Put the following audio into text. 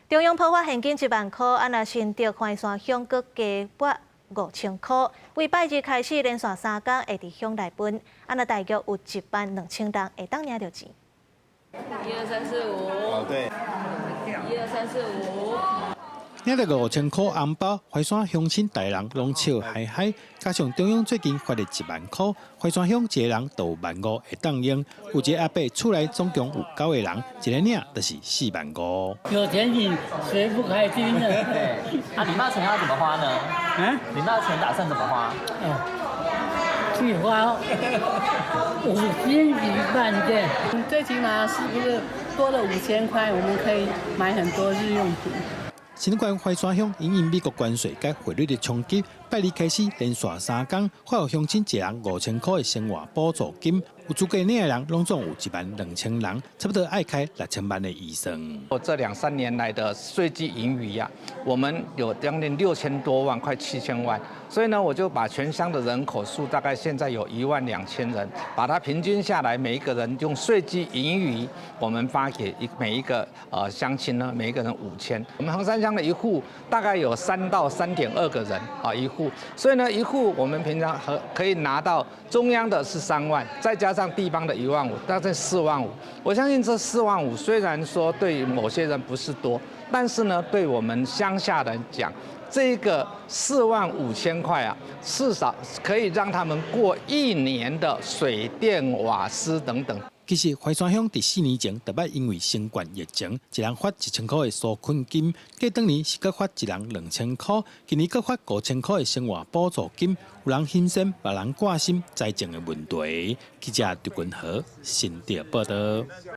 中央颁发现金1万块，若新竹环山乡阁加拨5000块，为拜日开始连续3天会伫乡内分，若大约有12000人会当领到钱。1、2、3、4、5。哦，对。1、2、3、4、5。领到5000块红包，怀山乡亲大人拢笑嗨嗨。加上中央最近发了1万块，怀山乡一个人就有15000会当用。有一个阿伯厝内总共有9个人，一个领就是45000。有钱你谁不开心呢？对，领到钱要怎么花呢？领到钱打算怎么花？去花5斤1饭店。最起码是不是多了5000块，我们可以买很多日用品。新冠怀山乡因美国关税甲汇率的冲击，拜日开始连续3天，发予乡亲一人5000块的生活补助金。有资格领的人，拢总有12000人，差不多爱开6000万的预算。这2、3年来的税基盈余呀，我们有将近6000多万，快7000万。所以呢，我就把全乡的人口数大概现在有12000人，把它平均下来，每一个人用税基盈余，我们发给每一个乡亲呢，每一个人5000。我们横山乡的一户大概有3到3.2个人一户，所以呢，一户我们平常可以拿到中央的是3万，再加上地方的1万5，大概4万5。我相信这4万5虽然说对于某些人不是多，但是呢，对我们乡下人讲，这个45000块啊，至少可以让他们过1年的水电瓦斯等等。其实怀山乡伫4年前特别因为新冠疫情，一人发1000块的纾困金，过当年是各发一人2000块，今年各发5000块的生活补助金。有人欣赏，别人挂心财政的问题。记者杜君和新竹报道。